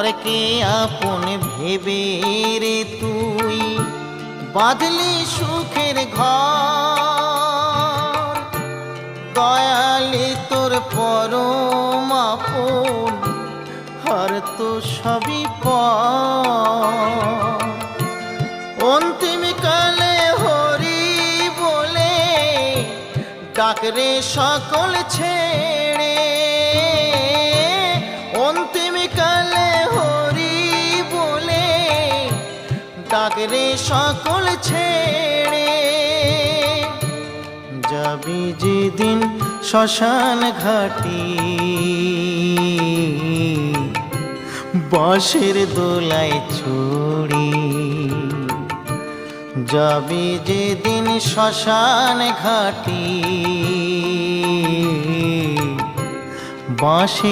পরকে আপন ভেবে রে তুই বাঁধলি সুখের ঘর। দয়ালি তোর পরম আপন আর তো সবই পর। অন্তিম কালে হরি বলে ডাকরে সকল ছেড়ে। অন্তিম কালে হরি বলে ডাকরে সকল ছেড়ে। যাবি যেদিন শ্মশান ঘাটি বাঁশের দোলায় ছড়ি। যাবি যেদিন শ্মশান ঘাটি বাঁশে